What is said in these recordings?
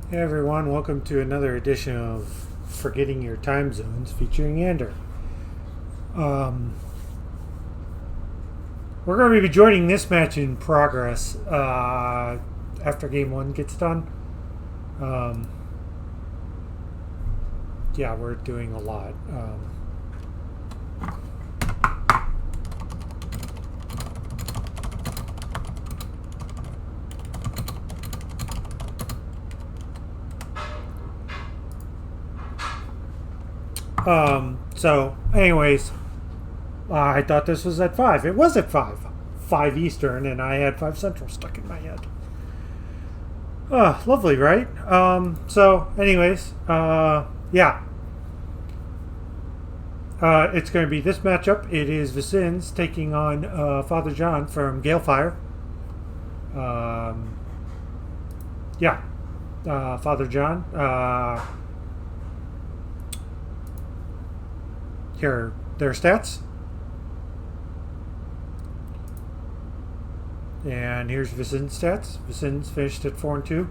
Hey everyone, welcome to another edition of Forgetting Your Time Zones featuring Ander. Um, we're going to be joining this match in progress after game one gets done. Um, yeah, we're doing a lot. So, anyways, I thought this was at 5. It was at 5. 5 Eastern, and I had 5 Central stuck in my head. Lovely, right? Anyways, yeah. It's going to be this matchup. It is Vecinzz taking on Father John from Galefire. Yeah. Father John. Here, their stats. And here's Vecinzz stats. Vecinzz finished at 4-2.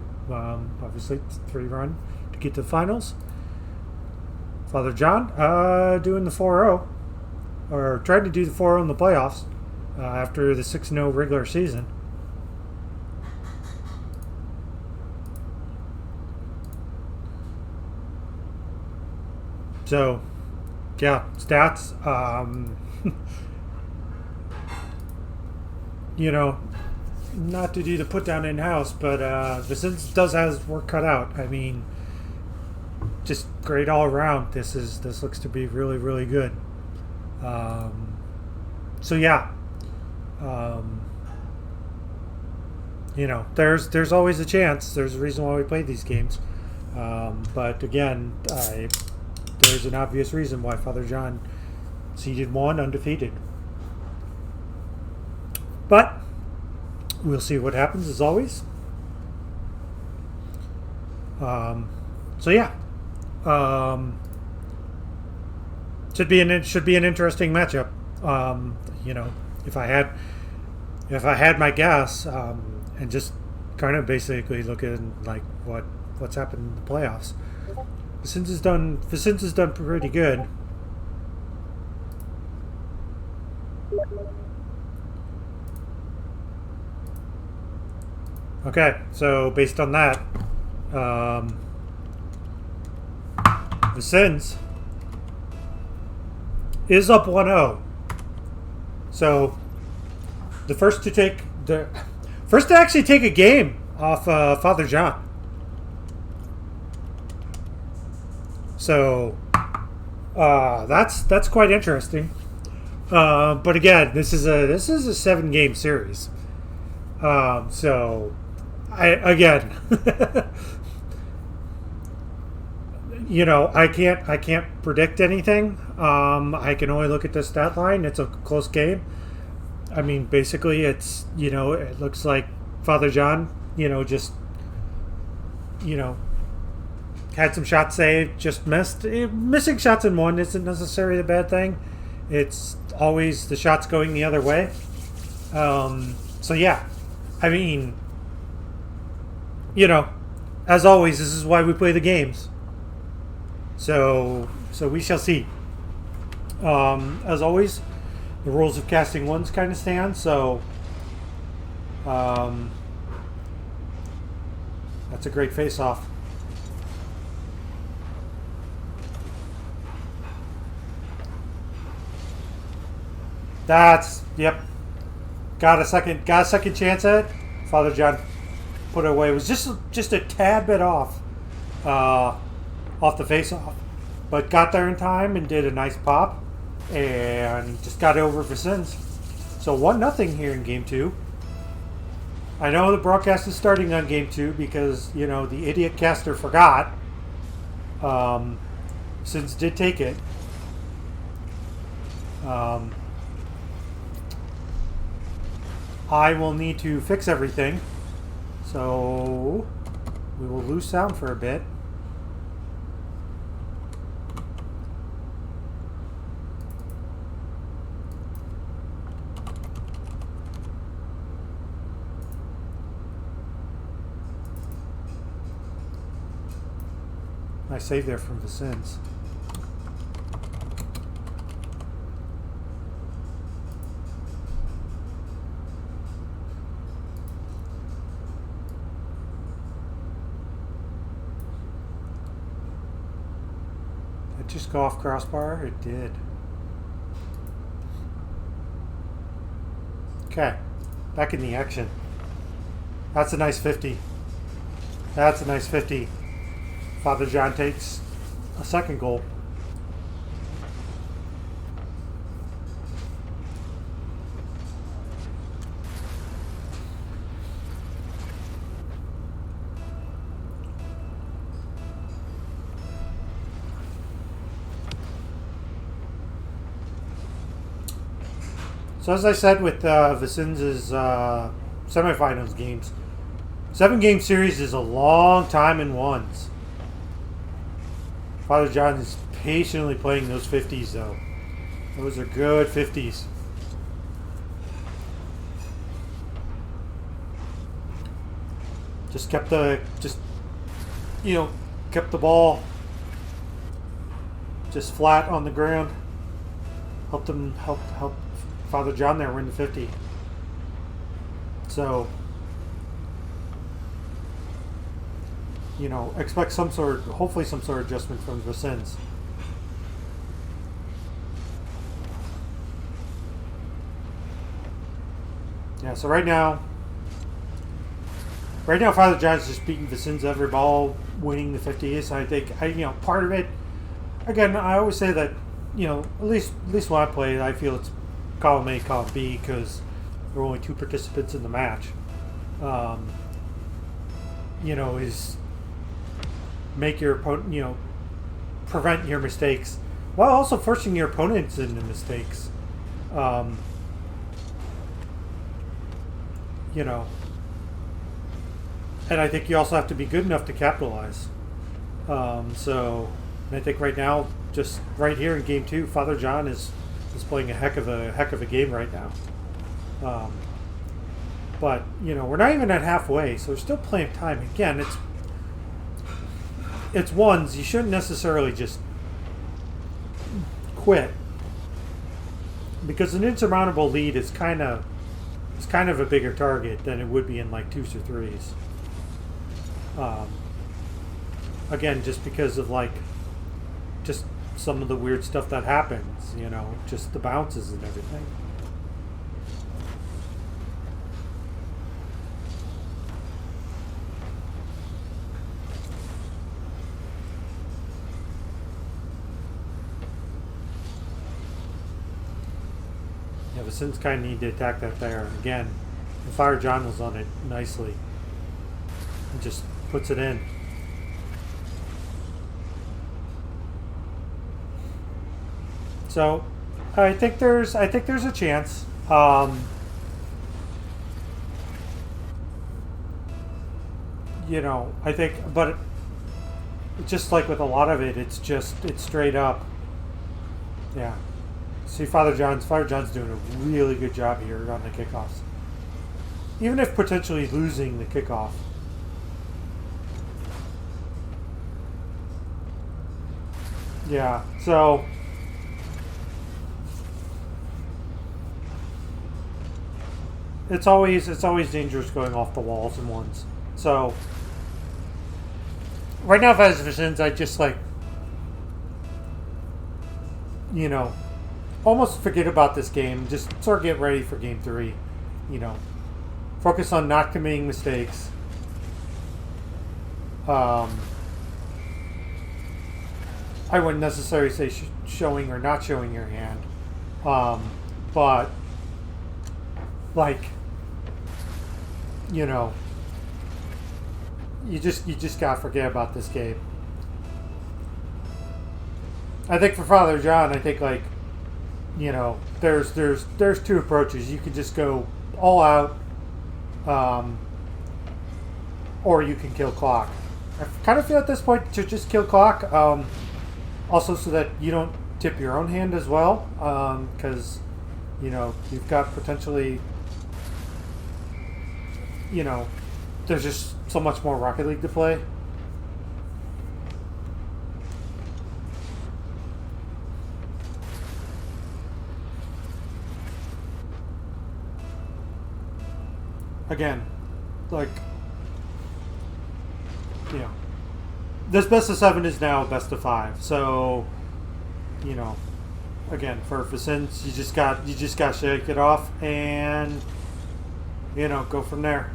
Obviously, 3-run to get to the finals. Father John doing the 4-0, or tried to do the 4-0 in the playoffs after the 6-0 regular season. So, yeah, stats. You know, not to do the put down in house, but Vecinzz does have his work cut out. I mean, just great all around. This looks to be really, really good. So yeah, there's always a chance. There's a reason why we play these games. But again, there's an obvious reason why Father John seeded 1 undefeated. But we'll see what happens as always. So yeah, should be an interesting matchup. If I had my guess, and just kind of basically look at like what's happened in the playoffs. Vecinzz has done pretty good. Okay, so based on that, Vecinzz is up 1-0. So the first to actually take a game off Father John. So that's quite interesting. But again, this is a 7-game series. So I can't predict anything. I can only look at the stat line. It's a close game. I mean, basically, it looks like Father John, had some shots saved, just missed. Missing shots in 1 isn't necessarily a bad thing. It's always the shots going the other way. So yeah, I mean, as always, this is why we play the games. So we shall see. As always, the rules of casting ones kind of stand. So that's a great face-off. Yep. Got a second chance at it. Father John put it away. It was just a tad bit off the face-off, but got there in time and did a nice pop, and just got over Vecinzz. So 1-0 here in game 2. I know the broadcast is starting on game 2 because the idiot caster forgot. Vecinzz did take it. I will need to fix everything, so we will lose sound for a bit. Nice save there from Vecinzz. Did it just go off crossbar? It did. Okay, back in the action. That's a nice 50. That's a nice 50. Father John takes a second goal. So as I said with Vecinz's semifinals games, 7-game series is a long time in ones. Father John is patiently playing those 50s though. Those are good 50s. Just kept the kept the ball just flat on the ground. Help Father John there win the 50. So, expect hopefully some sort of adjustment from Vecinzz. Yeah, so right now Father John's just beating Vecinzz every ball, winning the 50s. I think part of it, again, I always say that, at least when I play, I feel it's column A, column B, because there were only 2 participants in the match. Is make your opponent, prevent your mistakes while also forcing your opponents into mistakes. And I think you also have to be good enough to capitalize. So I think right now, just right here in game 2, Father John is playing a heck of a game right now. But we're not even at halfway, so there's still plenty of time. Again, it's ones. You shouldn't necessarily just quit, because an insurmountable lead is kind of a bigger target than it would be in like 2s or 3s. Again, just because of just some of the weird stuff that happens, just the bounces and everything. Yeah, Vecinzz kind of need to attack that there again. And Father John was on it nicely. And just puts it in. So, I think there's a chance. I think, but just like with a lot of it, it's straight up. Yeah. See, Father John's doing a really good job here on the kickoffs, even if potentially losing the kickoff. Yeah. So. It's always dangerous going off the walls and ones. So right now, if I was Vecinzz, I'd just almost forget about this game. Just sort of get ready for game 3. Focus on not committing mistakes. I wouldn't necessarily say showing or not showing your hand, but you just gotta forget about this game. I think for Father John, I think there's 2 approaches. You could just go all out, or you can kill clock. I kind of feel at this point to just kill clock, also so that you don't tip your own hand as well, because you've got potentially there's just so much more Rocket League to play. again, like, you know, this best of 7 is now a best of 5. So, you know, again, for Vecinzz, you just got to shake it off and, you know, go from there.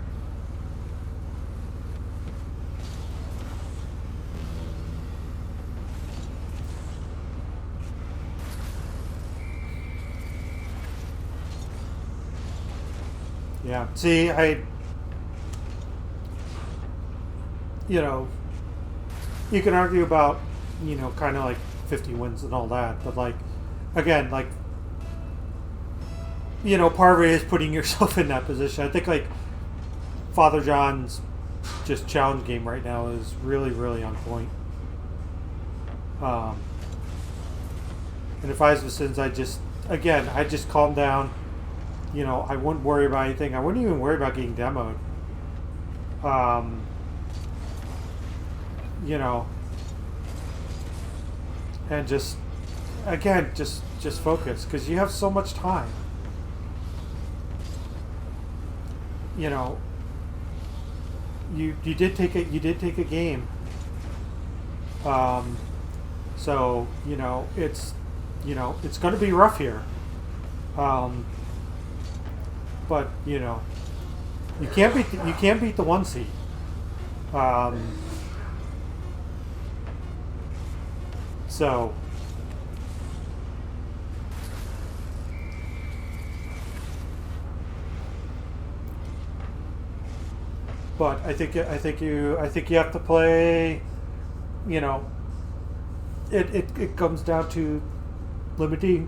Yeah. See, you know, you can argue about, you know, kind of like 50 wins and all that, but like, again, like, you know, part of it is putting yourself in that position. I think like Father John's just challenge game right now is really, really on point. And if I was Vecinzz, I just calm down. You know, I wouldn't worry about anything. I wouldn't even worry about getting demoed. You know, and just, again, just focus, because you have so much time. You know, you did take a game. So you know it's going to be rough here. But you know, you can't beat the 1 seed. So but I think you have to play. You know, it comes down to limiting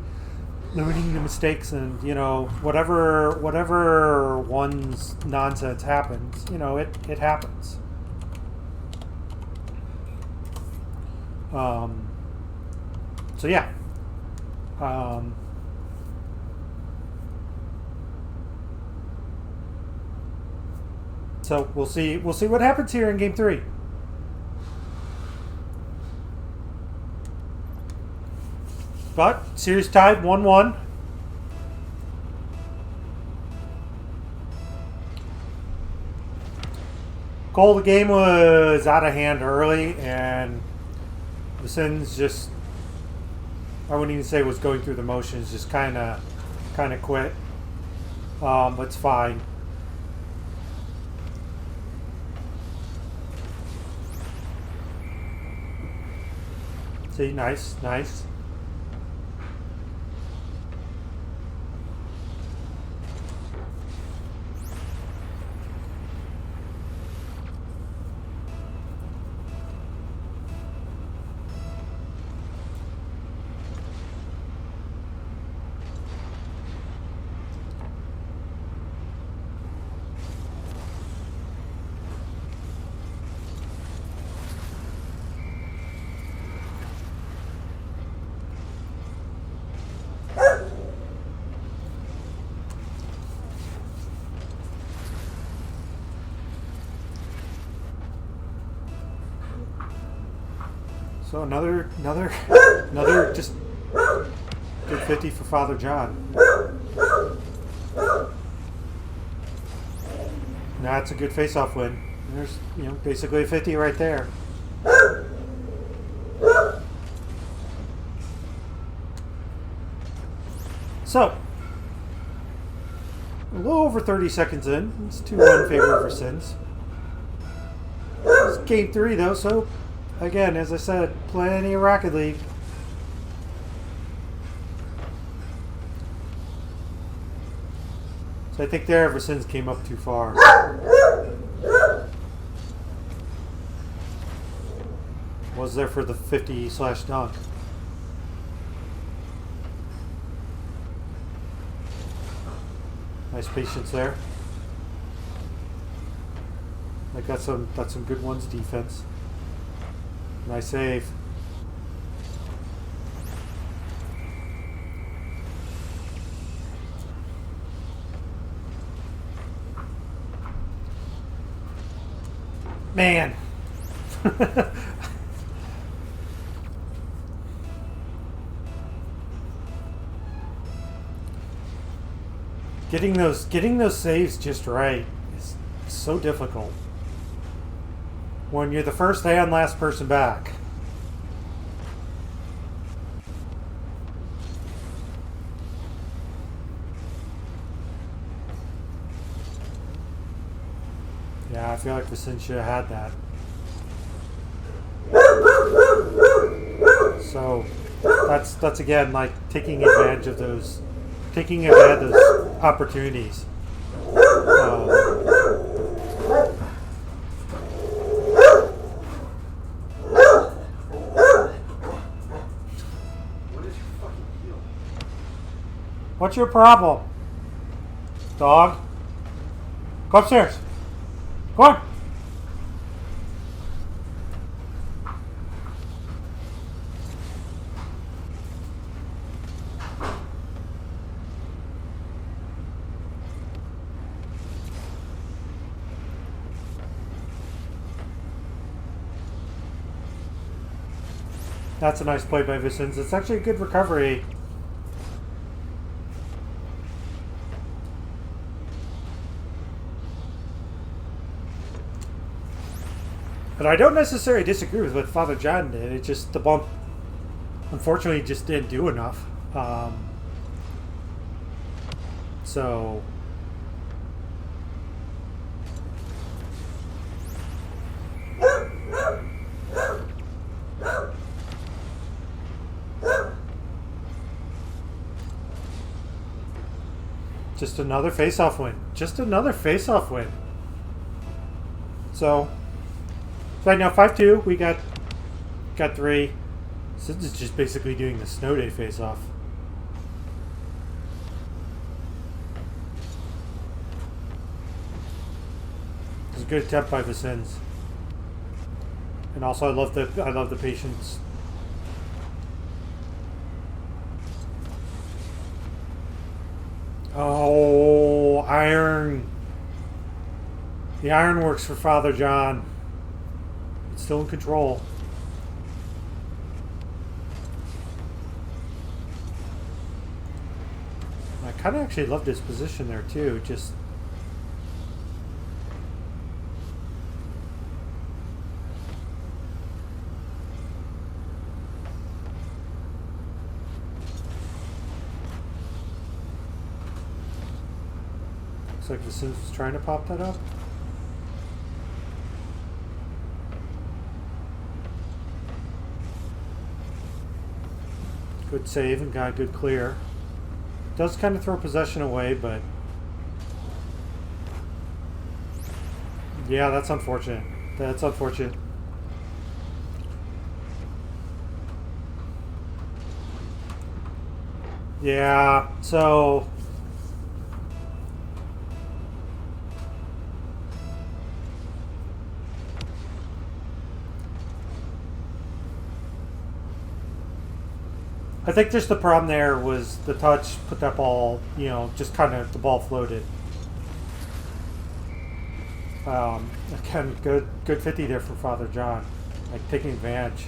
the mistakes, and you know, whatever one's nonsense happens, you know, it happens. So yeah. So we'll see what happens here in game 3. But series tied 1-1. Goal of the game was out of hand early, and Vecinzz just, I wouldn't even say was going through the motions, just kind of quit. But it's fine. See, nice. So another just good 50 for Father John. That's a good face-off win. There's, you know, basically a 50 right there. So a little over 30 seconds in. It's 2-1 favor of Vecinzz. It's game 3 though, so again, as I said, plenty of Rocket League. So I think there Vecinzz came up too far. Was there for the 50/dunk. Nice patience there. I got some good ones defense. Nice save. Man. Getting those saves just right so difficult when you're the first and last person back. Yeah, I feel like Vecinzz should have had that. So that's again like taking advantage of those opportunities. What's your problem, dog? Go upstairs. Go on. That's a nice play by Vecinzz. It's actually a good recovery. But I don't necessarily disagree with what Father John did. It just, the bump, unfortunately, just didn't do enough. So... just another face-off win. Just another face-off win. So... right now, 5-2. We got 3. Vecinzz is just basically doing the snow day face-off. It's a good attempt by Vecinzz. And also, I love the patience. Oh, iron. The iron works for Father John. It's still in control. I kind of actually loved his position there too. Just looks like Vecinzz was trying to pop that up. Good save and got a good clear. Does kind of throw possession away, but yeah, that's unfortunate. That's unfortunate. Yeah, so I think just the problem there was the touch put that ball, you know, just kind of the ball floated. Again, good 50 there for Father John, like taking advantage.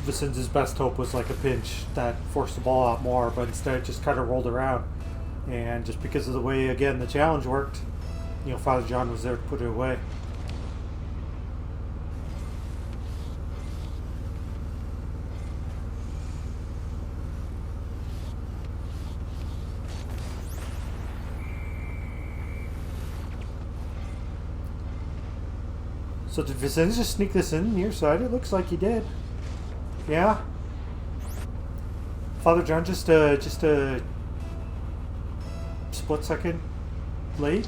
Vecinzz's best hope was like a pinch that forced the ball out more, but instead it just kind of rolled around. And just because of the way, again, the challenge worked, you know, Father John was there to put it away. So did Vecinzz just sneak this in near side? It looks like he did. Yeah. Father John just a split second late.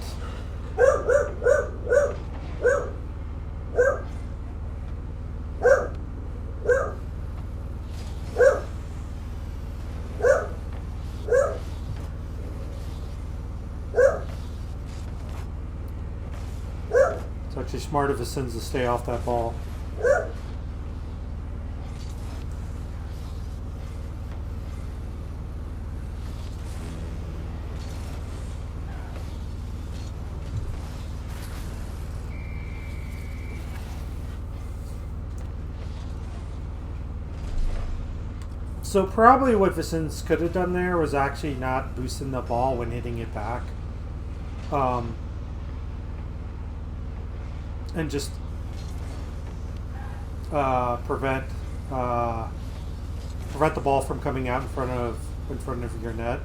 It's actually smart of Vecinzz to stay off that ball. So probably what Vecinzz could have done there was actually not boosting the ball when hitting it back. And just prevent the ball from coming out in front of your net.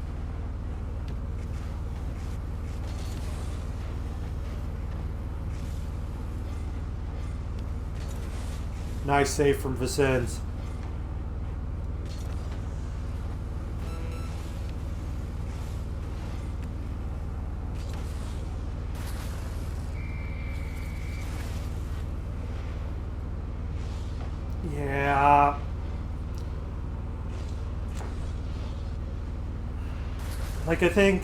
Nice save from Vecinzz. Yeah. Like, I think,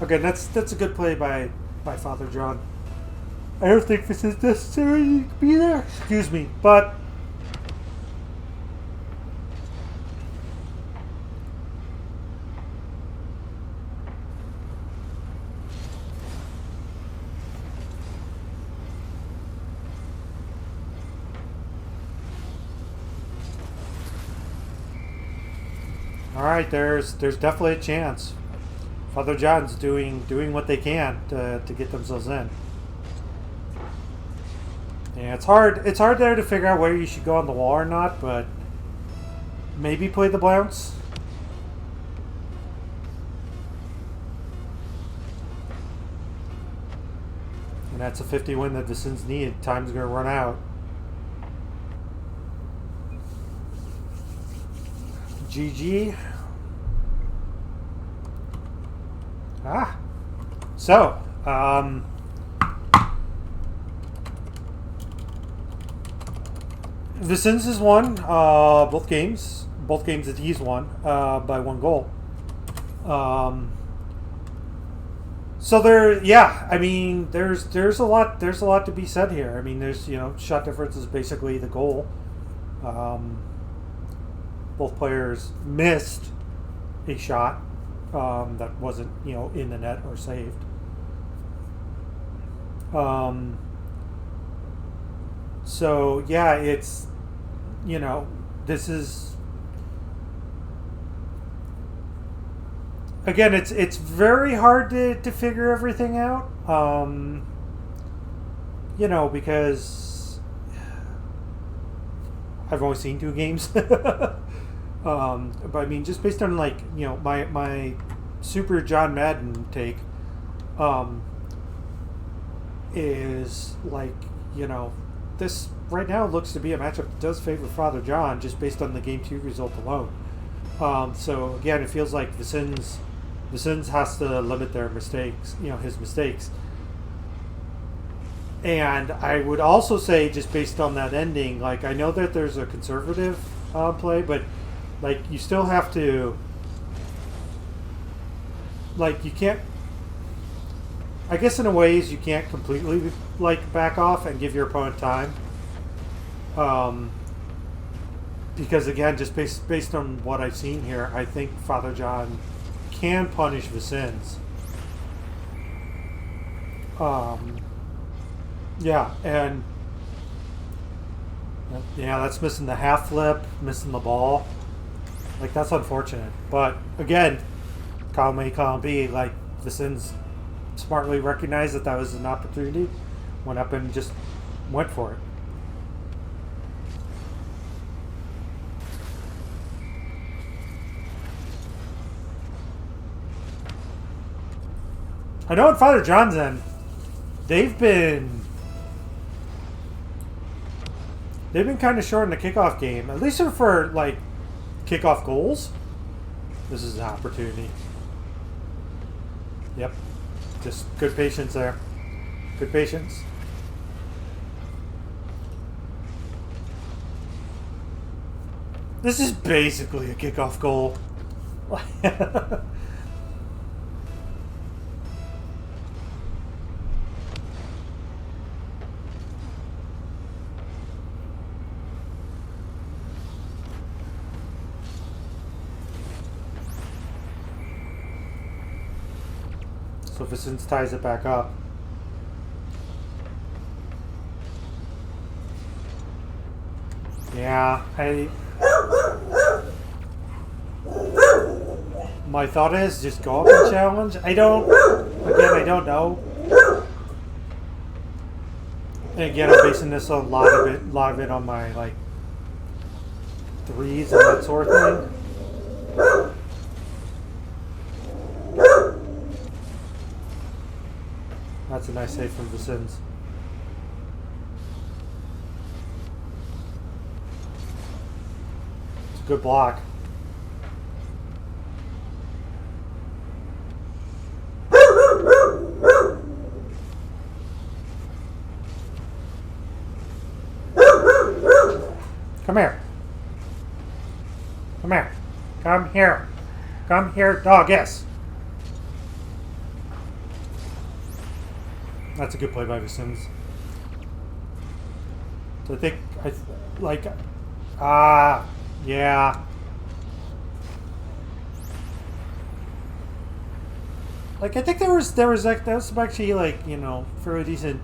okay, that's a good play by Father John. I don't think this is necessary to be there. Excuse me, but all right, there's definitely a chance. Father John's doing what they can to get themselves in. Yeah, it's hard there to figure out whether you should go on the wall or not, but maybe play the bounce. And that's a 50 win that Vecinzz needed. Time's going to run out. GG. So, Vecinzz has won both games that he's won by 1 goal. So there, yeah, I mean, there's a lot to be said here. I mean, there's, shot difference is basically the goal. Both players missed a shot that wasn't, in the net or saved. So yeah, it's, this is, again, it's very hard to figure everything out, because I've only seen 2 games. But I mean, just based on my super John Madden take, is this right now looks to be a matchup that does favor Father John just based on the game 2 result alone. So again, it feels like Vecinzz has to limit their mistakes, his mistakes. And I would also say, just based on that ending, I know that there's a conservative play, but you still have to, you can't, I guess in a ways you can't completely back off and give your opponent time, because again, just based on what I've seen here, I think Father John can punish Vecinzz. Yeah, and that's missing the half flip, missing the ball. That's unfortunate. But again, column A, column B, Vecinzz smartly recognized that was an opportunity, went up and just went for it. I know at Father John's end, they've been kind of short in the kickoff game, at least for kickoff goals. This is an opportunity. Yep. Just good patience there. Good patience. This is basically a kickoff goal. So Vecinzz ties it back up. Yeah, my thought is just go up and challenge. I don't Again, I don't know. And again, I'm basing this a lot of it on my like threes and that sort of thing. That's a nice save from Vecinzz. It's a good block. Come here. Come here. Come here. Come here, dog. Yes. That's a good play by Vecinzz. So I think yeah. Like I think there was some actually like, you know, fairly decent,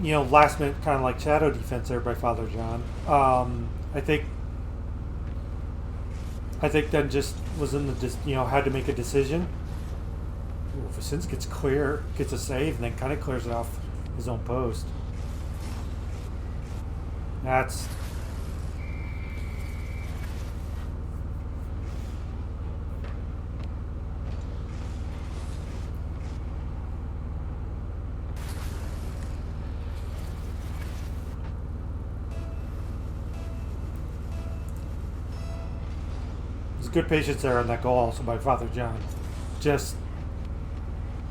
you know, last minute kind of like shadow defense there by Father John. I think then just was in the you know, had to make a decision. Ooh, Vecinzz gets a save, and then kind of clears it off his own post. That's good patience there on that goal also by Father John. Just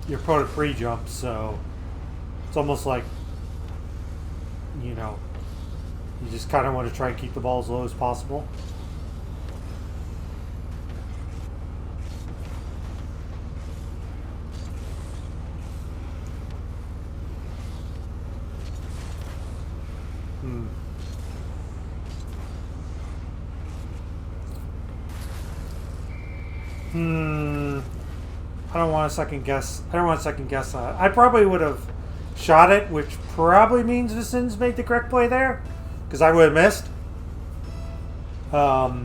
your opponent pre-jumps, so it's almost like, you know, you just kind of want to try and keep the ball as low as possible. I don't want to second guess. That. I probably would have shot it, which probably means Vecinzz made the correct play there, because I would have missed. I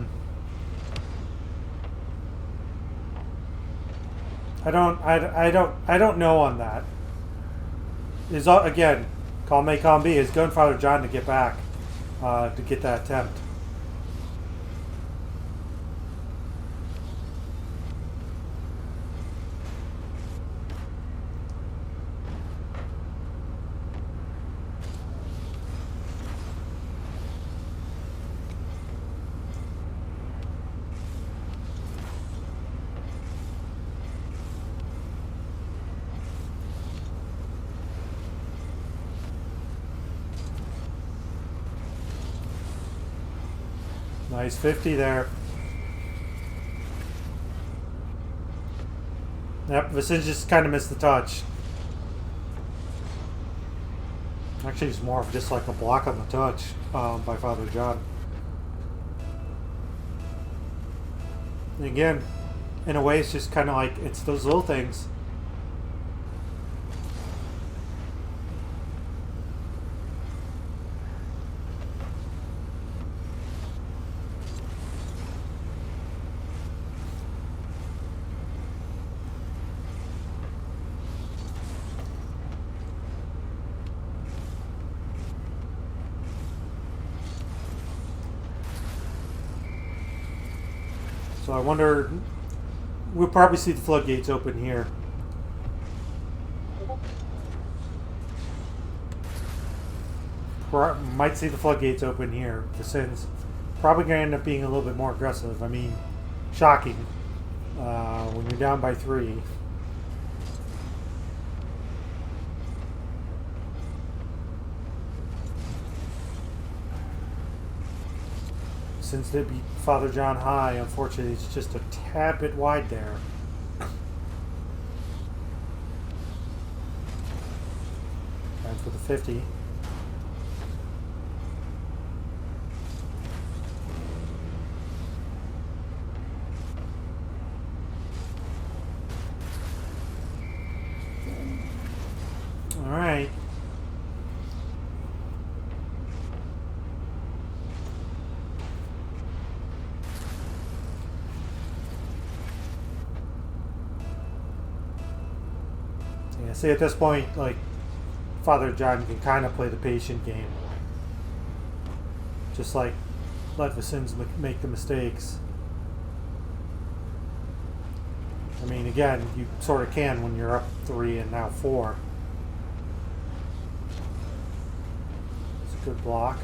don't know on that. Is again, column A, column B is going Father John to get back, to get that attempt. Nice 50 there. Yep, Vecinzz just kind of missed the touch. Actually, it's more of just like a block on the touch by Father John. And again, in a way, it's just kind of like, it's those little things. So I wonder, we'll probably see the floodgates open here. Might see the floodgates open here. Vecinzz probably going to end up being a little bit more aggressive. I mean, shocking when you're down by 3. Since they beat Father John high, unfortunately, it's just a tad bit wide there. And for the 50. All right. See, at this point, like, Father John can kind of play the patient game. Just like, let Vecinzz make the mistakes. I mean, again, you sort of can when you're up 3 and now 4. It's a good block.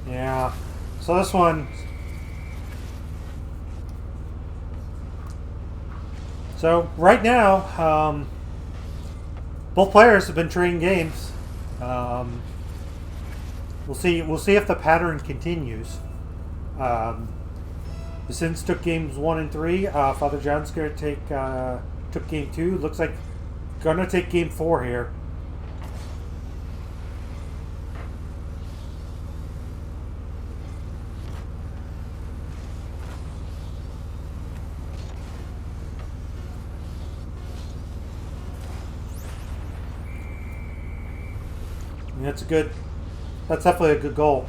Yeah, so this one, so right now, both players have been trading games. We'll see if the pattern continues. Vecinzz took games 1 and 3. Father John's going to took game 2. Looks like gonna take game 4 here. That's definitely a good goal.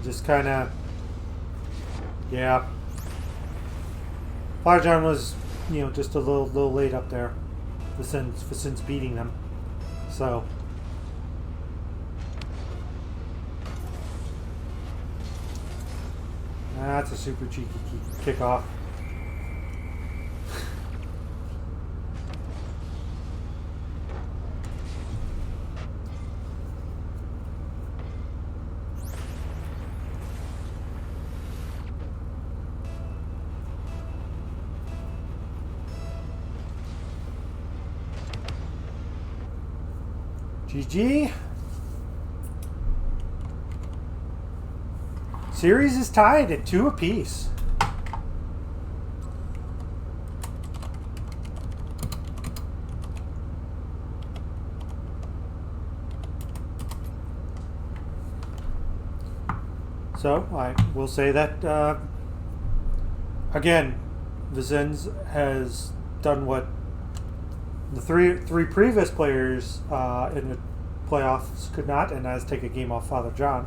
Just kind of, yeah. Father John was, just a little late up there. Vecinzz beating them. So. That's a super cheeky kickoff. GG. Series is tied at 2 apiece. So I will say that again, Vecinzz has done what the three previous players in the playoffs could not, and has take a game off Father John.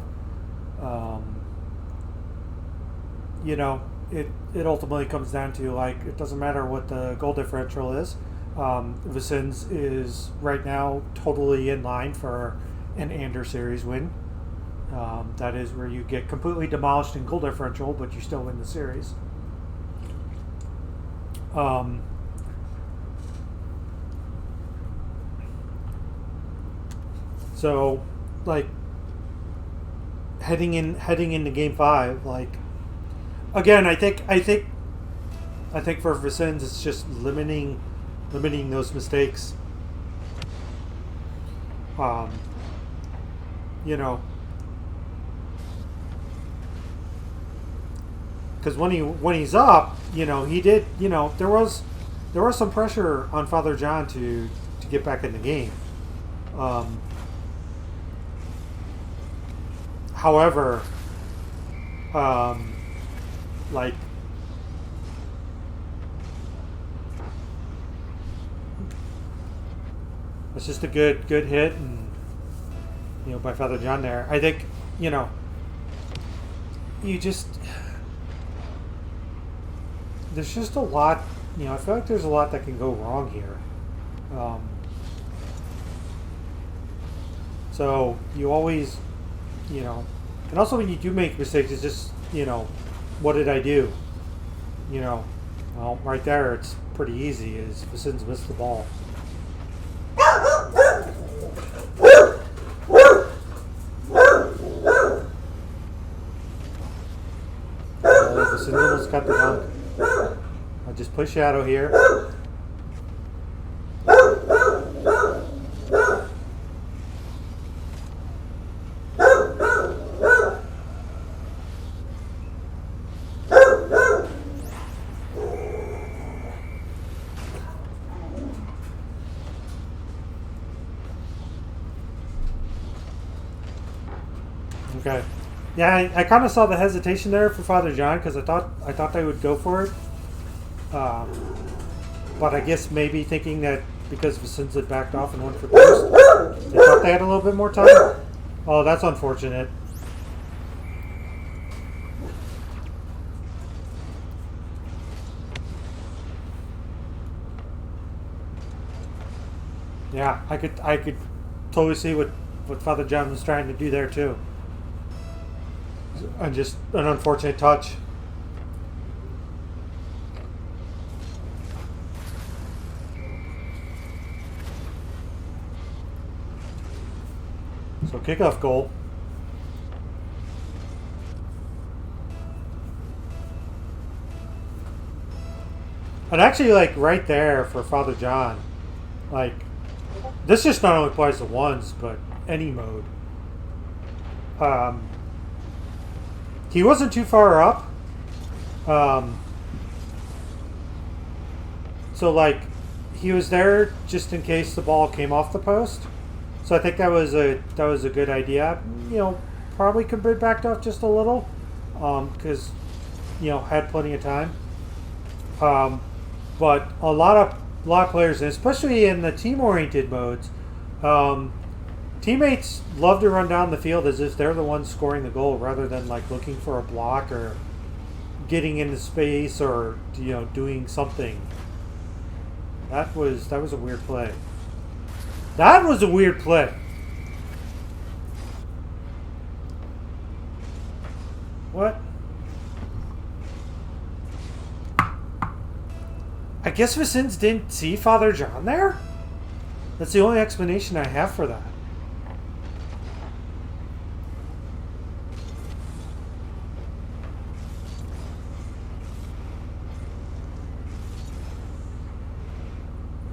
It ultimately comes down to, like, it doesn't matter what the goal differential is. Vecinzz is right now totally in line for an Ander series win. That is where you get completely demolished in goal differential, but you still win the series. So, like, heading into Game 5, like, again, I think for Vecinzz it's just limiting those mistakes. Because when he's up, he did, there was some pressure on Father John to get back in the game. However, like, it's just a good hit, and by Father John there. I think you just, there's just a lot. I feel like there's a lot that can go wrong here. So you always, and also when you do make mistakes, it's just, what did I do? Well, right there, it's pretty easy. Is Vecinzz missed the ball. Vecinzz almost got the dunk. I'll just play shadow here. Okay. Yeah, I kind of saw the hesitation there for Father John, because I thought they would go for it. But I guess maybe thinking that because Vecinzz had backed off and went for post, they thought they had a little bit more time. Oh, that's unfortunate. Yeah, I could totally see what Father John was trying to do there too. And just an unfortunate touch. So kickoff goal. And actually, like right there for Father John, like this just not only applies to ones, but any mode. He wasn't too far up. So like he was there just in case the ball came off the post. So I think that was a good idea. You know, probably could be backed off just a little, because you know had plenty of time. But a lot of players, especially in the team-oriented modes, teammates love to run down the field as if they're the ones scoring the goal, rather than like looking for a block or getting into space or doing something. That was a weird play. That was a weird play. What? I guess Vecinzz didn't see Father John there? That's the only explanation I have for that.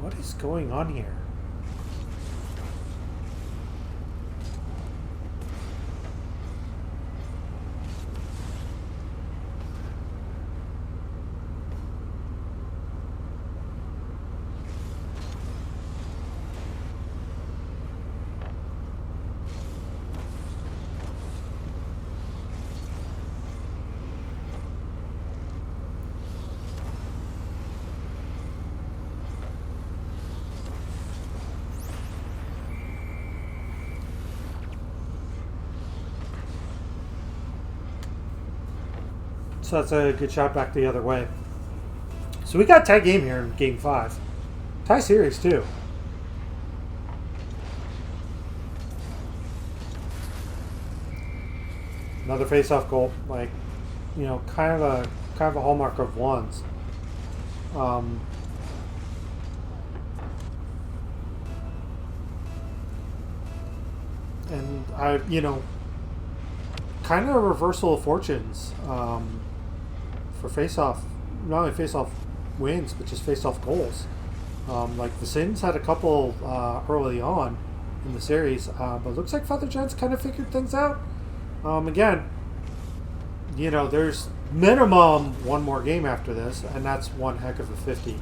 What is going on here? So that's a good shot back the other way. So we got tie game here in game 5. Tie series too. Another face-off goal, like kind of a hallmark of ones. And I kind of a reversal of fortunes. For face-off, not only face-off wins, but just face-off goals. Like Vecinzz had a couple early on in the series, but looks like Father John's kind of figured things out. Again, there's minimum one more game after this, and that's one heck of a 50.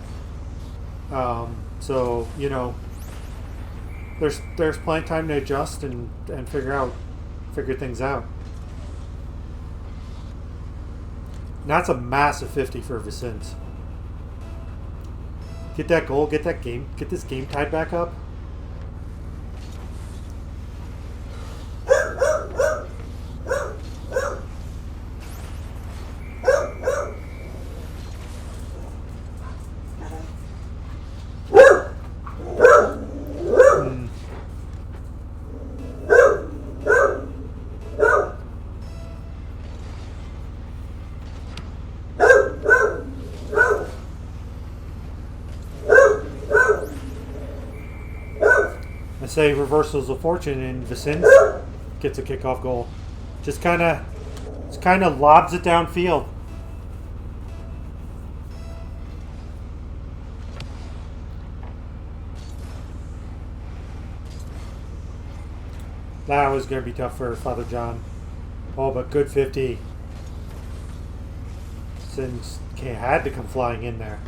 So there's plenty of time to adjust and figure things out. And that's a massive 50 for Vecinzz. Get that goal, get this game tied back up. Say reversals of fortune, and Vecinzz gets a kickoff goal. Just kind of lobs it downfield. That was going to be tough for Father John. Oh, but good 50. Vecinzz had to come flying in there.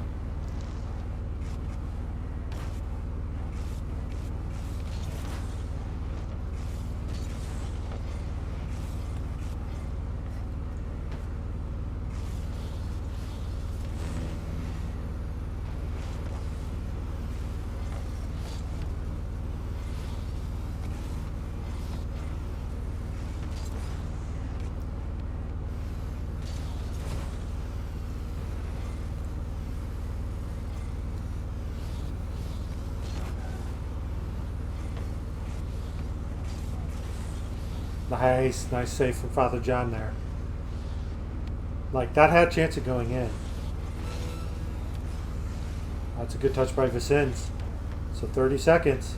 Nice. Nice save from Father John there. Like, that had a chance of going in. That's a good touch by Vecinzz. So 30 seconds.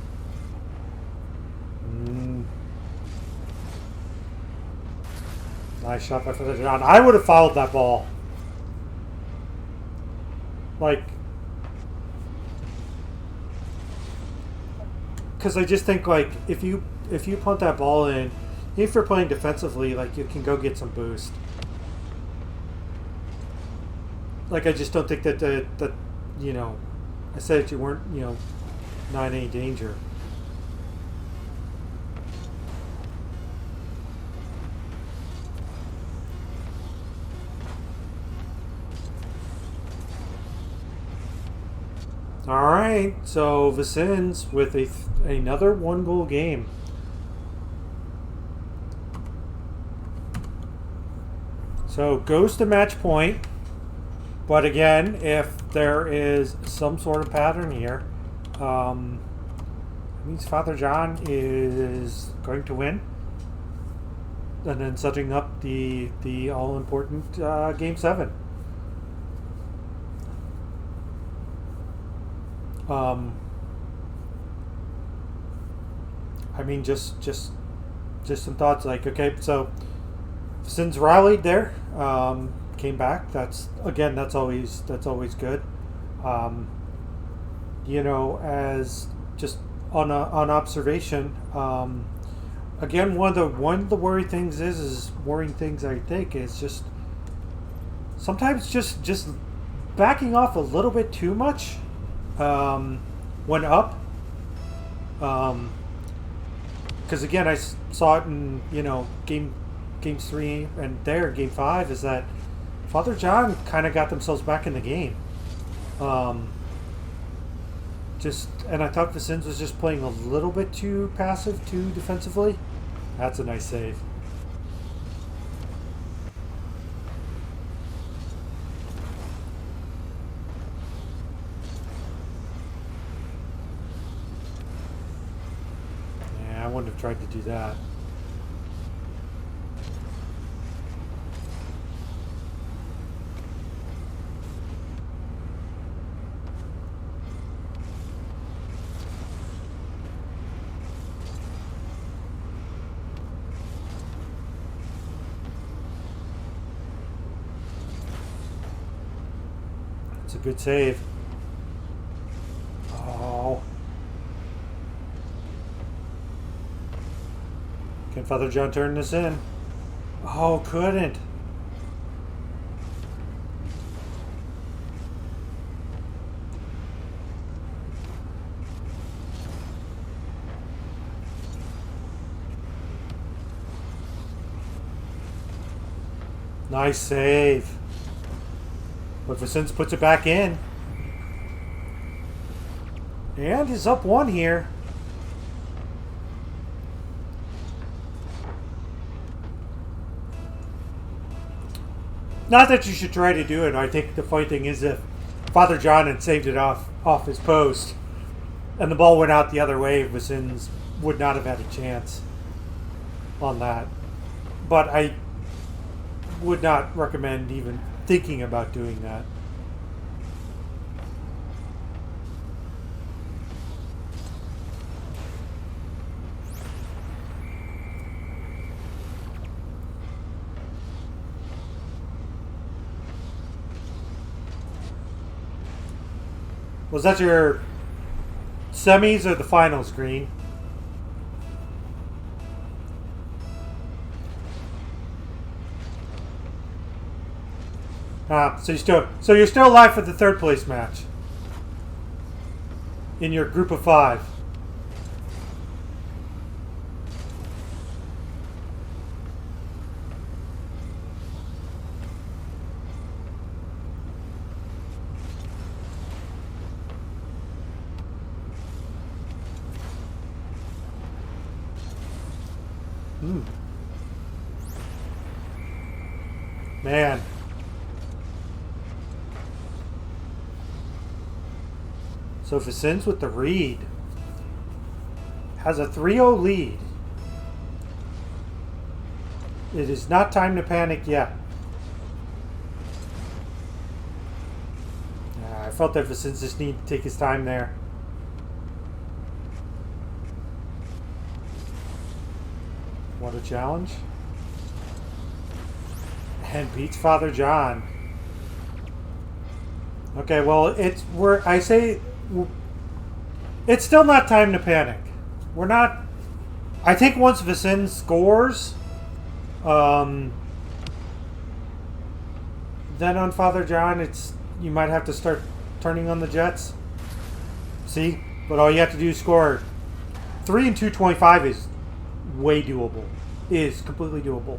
Nice shot by Father John. I would have fouled that ball. Like, because I just think, like, if you punt that ball in, if you're playing defensively, like, you can go get some boost. Like, I just don't think that you know, I said that you weren't, you know, not in any danger. All right, so Vecinzz with another one-goal game. So goes to match point, but again, if there is some sort of pattern here, it means Father John is going to win, and then setting up the all-important Game 7. I mean, just some thoughts. Like, okay, so Vecinzz rallied there, came back. That's always good. You know, as just on observation. Again, one of the worrying things I think is just sometimes just backing off a little bit too much. When up, because again, I saw it in, you know, game 3 and there game 5, is that Father John kind of got themselves back in the game. And I thought Vecinzz was just playing a little bit too passive, too defensively. That's a nice save. I wouldn't have tried to do that. It's a good save. Oh. Can Father John turn this in? Oh, couldn't. Nice save. But Vecinzz puts it back in. And he's up 1 here. Not that you should try to do it. I think the funny thing is if Father John had saved it off his post and the ball went out the other way, Vecinzz would not have had a chance on that. But I would not recommend even thinking about doing that. Was that your semis or the finals, Green? So you're still alive for the 3rd place match in your group of 5. Man. So Vecinzz with the read has a 3-0 lead. It is not time to panic yet. I felt that Vecinzz just needed to take his time there. What a challenge. And beats Father John. Okay, well, it's still not time to panic. We're not. I think once Vecinzz scores, then on Father John, you might have to start turning on the Jets. See, but all you have to do is score 3 and 225 is way doable. Is completely doable.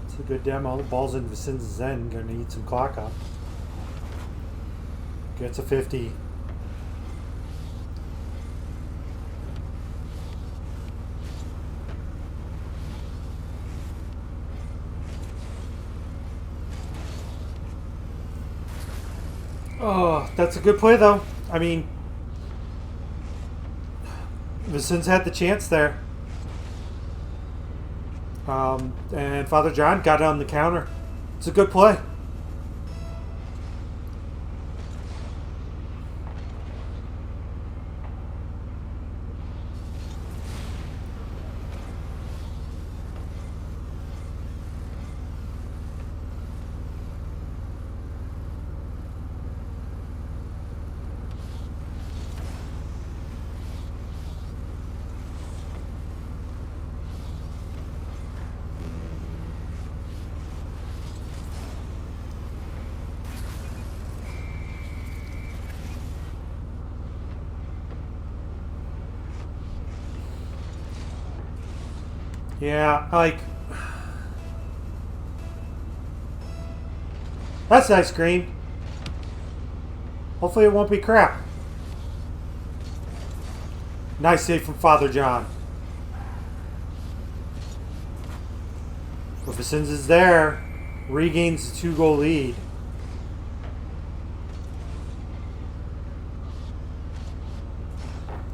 It's a good demo. The ball's in Vecinzz's end. Gonna need some clock up. Gets a 50. Oh, that's a good play though. I mean, Vecinzz had the chance there. And Father John got it on the counter. It's a good play. Yeah, like... That's nice green. Hopefully it won't be crap. Nice save from Father John. But Vecinzz is there. Regains the 2-goal lead.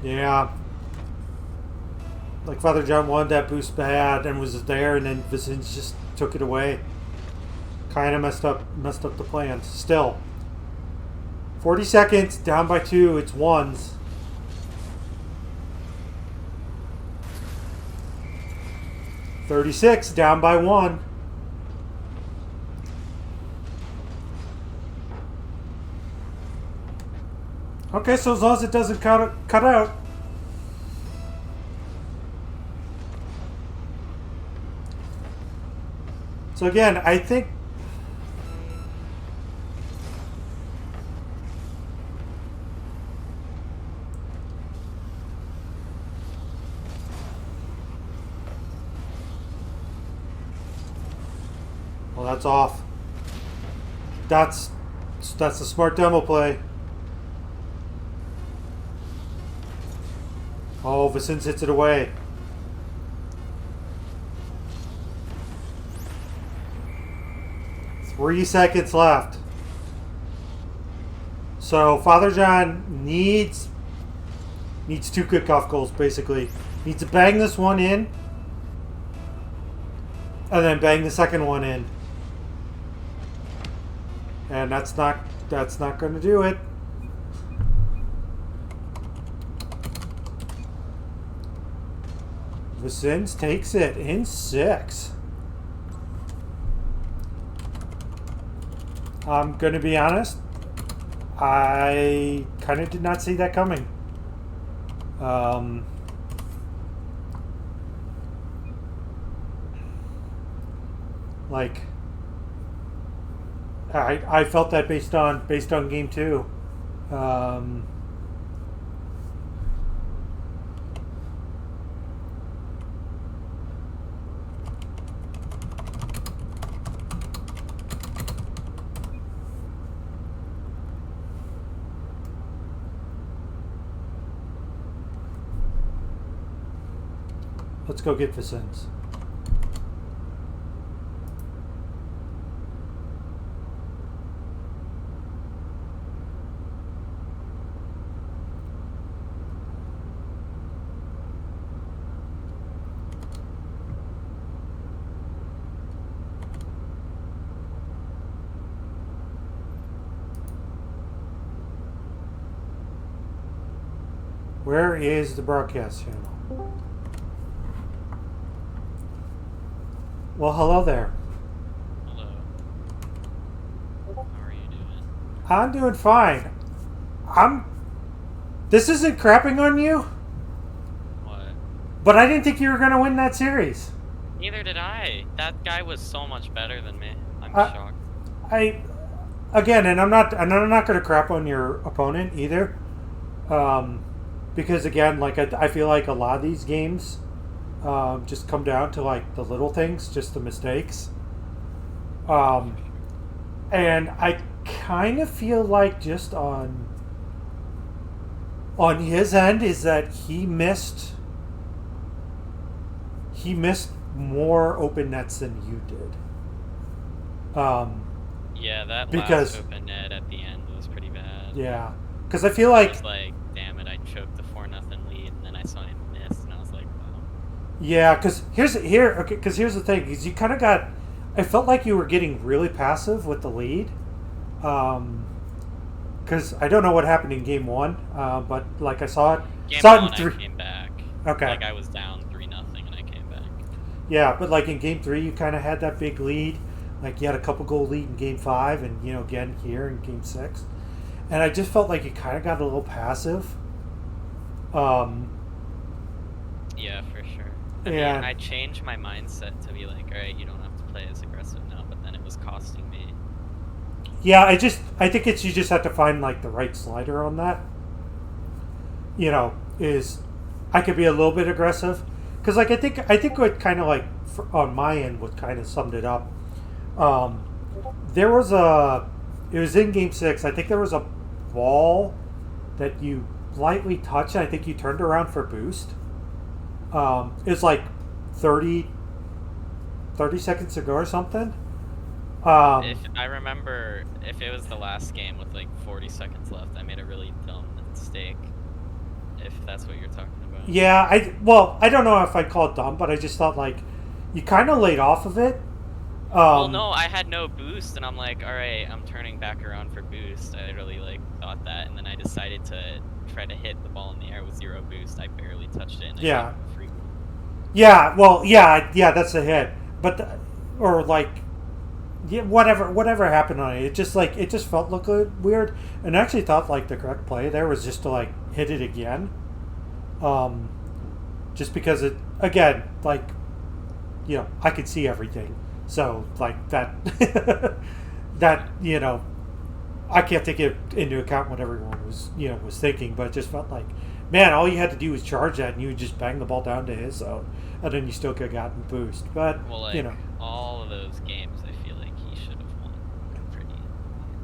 Yeah. Like Father John wanted that boost bad and was there, and then Vecinzz just took it away. Kind of messed up the plans. Still, 40 seconds, down by 2. It's ones. $36, down by 1. Okay, so as long as it doesn't cut out. So again, I think well, that's off. That's a smart demo play. Oh, Vecinzz hits it away. Three seconds left. So Father John needs 2 kickoff goals, basically. Needs to bang this one in, and then bang the second one in. And that's not going to do it. Vecinzz takes it in 6. I'm going to be honest, I kind of did not see that coming. Um, like I felt that based on game two. Um, let's go get Vecinzz. Where is the broadcast channel? Well, hello there. Hello. How are you doing? I'm doing fine. This isn't crapping on you, What? but I didn't think you were going to win that series. Neither did I. That guy was so much better than me. I'm shocked. Again, and I'm not going to crap on your opponent either. Because again, like I feel like a lot of these games just come down to like the little things, just the mistakes. And I kind of feel like just on his end is that he missed more open nets than you did. Yeah, that because, last open net at the end was pretty bad. Yeah, because I feel like I was like, damn it, I choked the 4-0 lead, and then I saw him miss, and I was like, wow. Yeah, because here's the thing: is you kind of got. I felt like you were getting really passive with the lead. Because I don't know what happened in game one, but like I saw it. Game saw one, it in I came back. Okay. Like I was down 3-0, and I came back. Yeah, but like in game three, you kind of had that big lead. Like you had a couple goal lead in game five, and again here in game six, and I just felt like you kind of got a little passive. Yeah, for sure. I mean, I changed my mindset to be like, all right, you don't have to play as aggressive now, but then it was costing me. Yeah, I think you just have to find like the right slider on that. Is I could be a little bit aggressive because like I think what kind of like on my end what kind of summed it up. It was in game six. I think there was a ball that you lightly touched, and I think you turned around for boost. It's like 30 seconds ago or something. If I remember, if it was the last game with like 40 seconds left, I made a really dumb mistake. If that's what you're talking about. Yeah, I don't know if I'd call it dumb, but I just thought like you kind of laid off of it. Well, no, I had no boost, and I'm like, all right, I'm turning back around for boost. I really like thought that, and then I decided to try to hit the ball in the air with zero boost. I barely touched it. And Yeah. I free. Yeah. Well, yeah, that's a hit, but yeah, whatever happened on it, it just felt weird, and I actually thought like the correct play there was just to like hit it again, just because it again like I could see everything, so like that that I can't take it into account what everyone was thinking, but it just felt like, man, all you had to do was charge that and you would just bang the ball down to his zone, and then you still could have gotten boost. But well, like, all of those games, I feel like he should have won pretty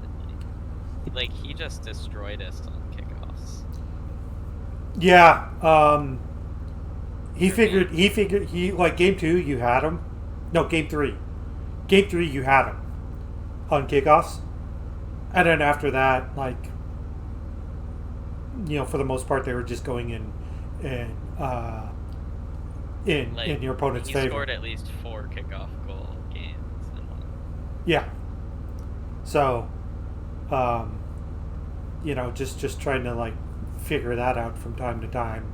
handedly. Like he just destroyed us on kickoffs. Yeah, he figured like game two you had him. No, game three you had him on kickoffs, and then after that, like for the most part they were just going in your opponent's favor. He scored at least 4 kickoff goal games in one. Yeah. So, just trying to like figure that out from time to time.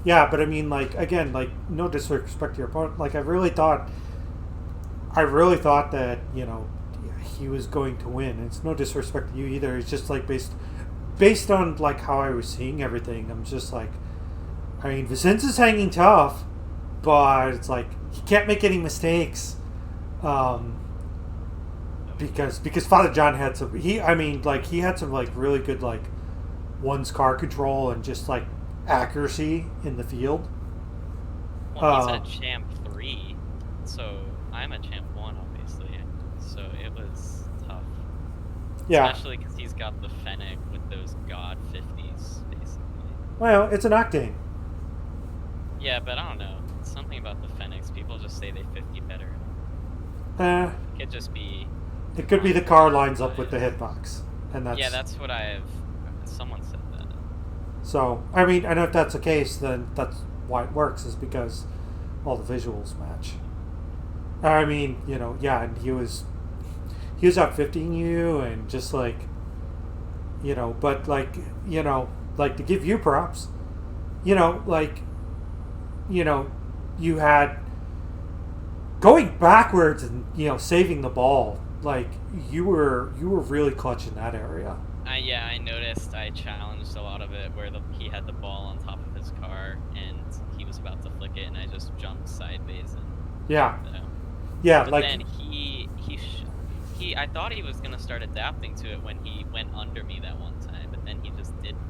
Yeah, but I mean, like again, like no disrespect to your opponent. Like I really thought that he was going to win. It's no disrespect to you either. It's just like based based on like how I was seeing everything, I'm just like, I mean, Vecinzz is hanging tough, but it's like he can't make any mistakes, because Father John had some. He had some like really good like one's car control and just like accuracy in the field. Well, he's at champ 3, so I'm a champ 1, obviously. So it was tough. Yeah. Especially because he's got the Fennec with those god 50s, basically. Well, it's an octane. Yeah, but I don't know. Something about the Fennecs. People just say they 50 better. It could just be. It could be the car lines up with the hitbox, and that's. Yeah, that's what I've. Someone said that. So I mean, and if that's the case, then that's why it works, is because all the visuals match. I mean, yeah, and he was out 50ing you, and just like, but like, like to give you props, like, you had going backwards and saving the ball. Like you were really clutch in that area. Yeah, I noticed. I challenged a lot of it where he had the ball on top of his car and he was about to flick it, and I just jumped sideways and. Yeah. Yeah, but like. Then I thought he was gonna start adapting to it when he went under me that one time, but then he just didn't.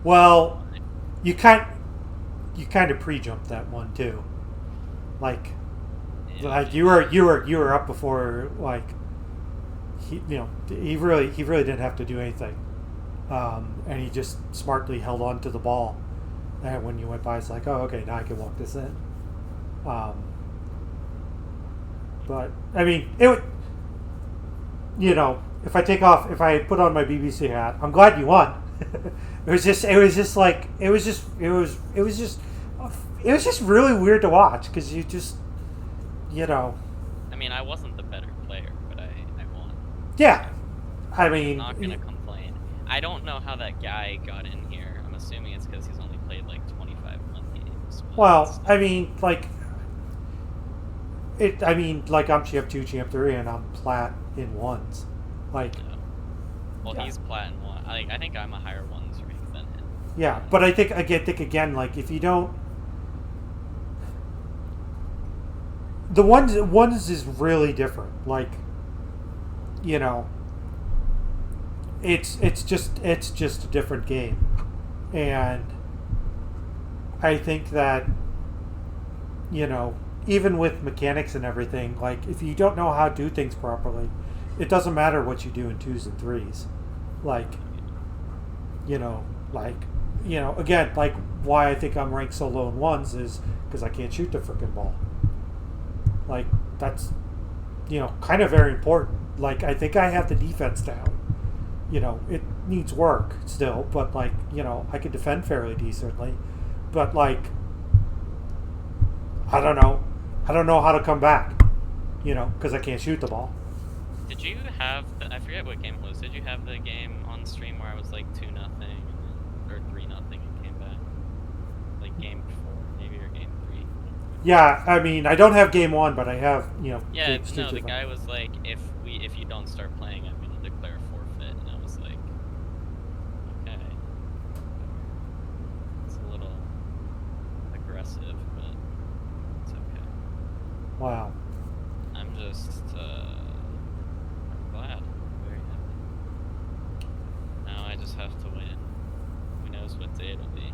Well, you kind of pre-jumped that one too. Like you were up before, like he really didn't have to do anything, and he just smartly held on to the ball, and when you went by, it's like, oh, okay, now I can walk this in. But I mean, it would, if I put on my BBC hat, I'm glad you won. It was just really weird to watch, because you just, I mean, I wasn't the better player, but I won. Yeah, I mean, I'm not gonna complain. I don't know how that guy got in here. I'm assuming it's because he's only played like 25 games. Well, I mean, like. I'm champ 2, champ 3, and I'm plat in ones. Like, yeah. Well, yeah. He's plat in 1. I think I'm a higher ones rank than him. Yeah, but I think again, like, if you don't, the ones is really different. Like, it's just a different game, and I think that even with mechanics and everything, like, if you don't know how to do things properly, it doesn't matter what you do in 2s and 3s. Like, again, like, why I think I'm ranked so low in 1s is because I can't shoot the freaking ball. Like, that's, kind of very important. Like, I think I have the defense down. It needs work still, but, like, I can defend fairly decently. But, like, I don't know how to come back, because I can't shoot the ball. Did you have I forget what game it was. Did you have the game on stream where I was like 2-0 or 3-0 and came back? Like game 4, maybe, or game 3. Yeah, I mean, I don't have game 1, but I have, Yeah, no, the guy was like, if you don't start playing, I'm gonna declare a forfeit, and I was like, okay. It's a little aggressive, but it's okay. Wow. I'm just, I'm glad. I'm very happy. Now I just have to win. Who knows what day it'll be.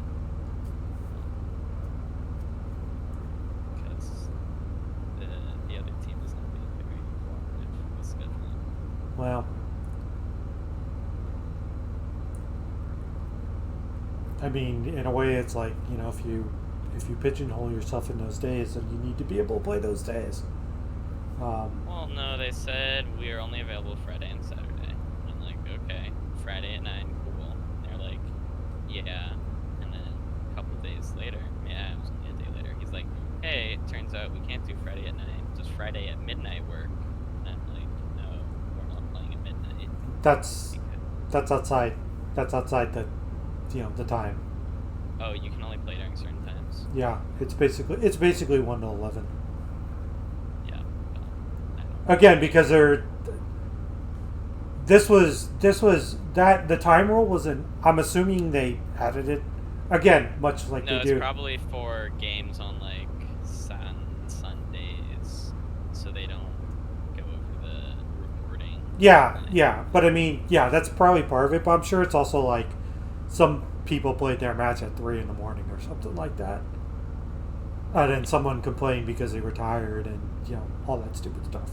Because the other team is not being very cooperative with scheduling. Well. I mean, in a way, it's like, if you pigeonhole yourself in those days, then you need to be able to play those days. Well, no, they said we are only available Friday and Saturday. I'm like, okay, Friday at 9, cool. They're like, yeah. And then a couple days later, yeah, it was only a day later, he's like, hey, it turns out we can't do Friday at 9. Does Friday at midnight work? And I'm like, no, we're not playing at midnight. That's outside. That's outside the, the time. Oh, you can only play during certain times. Yeah, it's basically 1 to 11. Yeah. Again, because this was that the time rule wasn't. I'm assuming they added it again, much like No, they it's do. probably for games on like Sundays, so they don't go over the reporting. Yeah, but I mean, yeah, that's probably part of it. But I'm sure it's also like some people played their match at 3 in the morning or something like that, and then someone complained because they were tired and all that stupid stuff.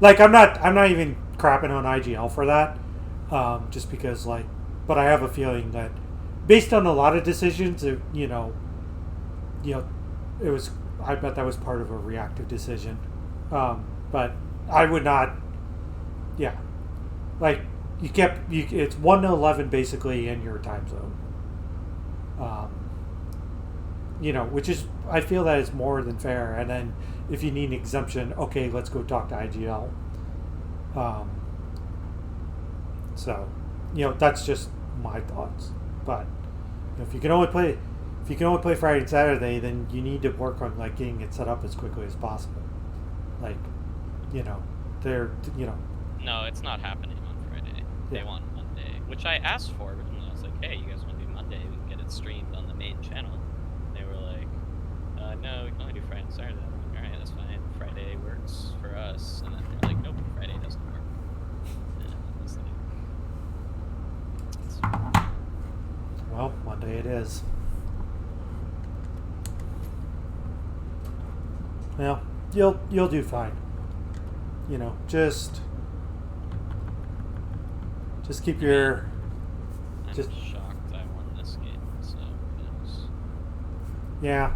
Like I'm not even crapping on IGL for that, just because but I have a feeling that based on a lot of decisions, it was. I bet that was part of a reactive decision, but I would not. Yeah, like it's 1 to 11 basically in your time zone. Which is I feel that is more than fair. And then if you need an exemption, okay, let's go talk to IGL. So, that's just my thoughts. But if you can only play Friday and Saturday, then you need to work on getting it set up as quickly as possible. They're No, it's not happening on Friday. They want Monday, which I asked for, but I was like, hey, you guys want to do Monday? We can get it streamed on the main channel. They were like, no, we can only do Friday and Saturday. I'm like, alright, that's fine. Friday works for us. And then they're like, nope, Friday doesn't work. And I was like, well, Monday it is. Well, you'll do fine. Just keep your. I'm shocked I won this game. So it was. Yeah.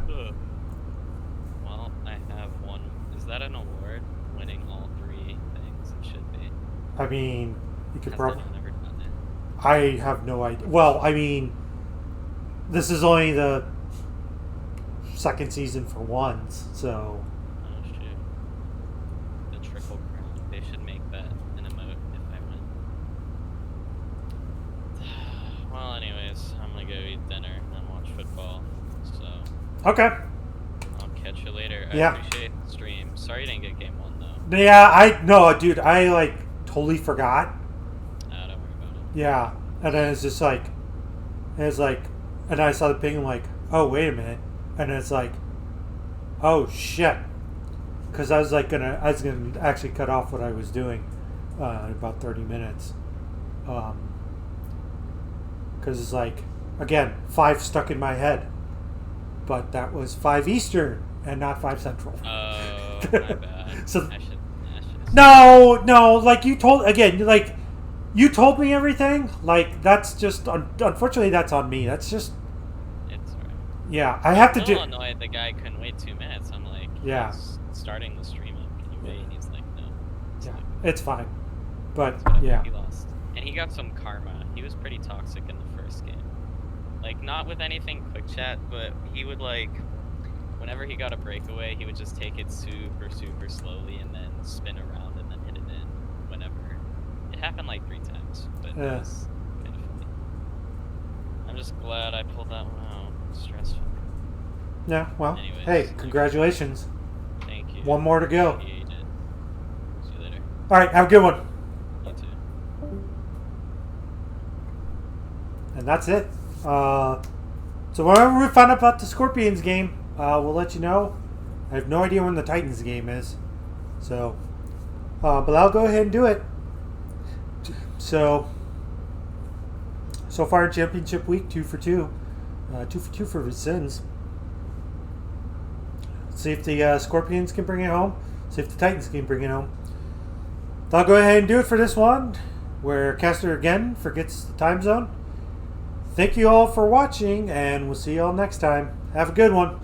Well, I have one. Is that an award? Winning all 3 things? It should be. I mean, you could probably. Never done it. I have no idea. Well, I mean, this is only the second season for ones, so. Oh shoot! The Triple Crown. They should make that an emote if I win. Well, anyways, I'm gonna go eat dinner and watch football. So. Okay. I'll catch you later. Yeah. I appreciate the stream. Sorry you didn't get game 1 though. Yeah, dude, I totally forgot. Nah, don't worry about it. Yeah, and then it's just and I saw the ping. I'm like, oh wait a minute, and it's like, oh shit, because I was gonna actually cut off what I was doing in about 30 minutes, because it's again 5 stuck in my head, but that was 5 Eastern and not 5 Central. Oh, my bad. So I should no, you told me everything. That's just unfortunately that's on me. That's just It's alright. yeah. I have to I'm do. a little annoyed the guy couldn't wait 2 minutes. I'm like, Yeah. he's starting the stream up. Can you wait? And he's like, no. It's Yeah, like, it's fine, but it's whatever. yeah, He lost. And he got some karma. He was pretty toxic in the first game. Not with anything quick chat, but he would whenever he got a breakaway, he would just take it super, super slowly and then spin around and then hit it in whenever. It happened 3 times, but it was kind of funny. I'm just glad I pulled that one out. Stressful. yeah. Well, Anyways, hey, congratulations. Thank you. One more to go. Yeah, you did. See you later. All right, have a good one. You too. And that's it. So whenever we find out about the Scorpions game, we'll let you know. I have no idea when the Titans game is, so but I'll go ahead and do it. So far in championship week, 2 for 2, 2 for 2 for Vecinzz. See if the Scorpions can bring it home. See if the Titans can bring it home. I'll go ahead and do it for this one, where Caster again forgets the time zone. Thank you all for watching, and we'll see you all next time. Have a good one.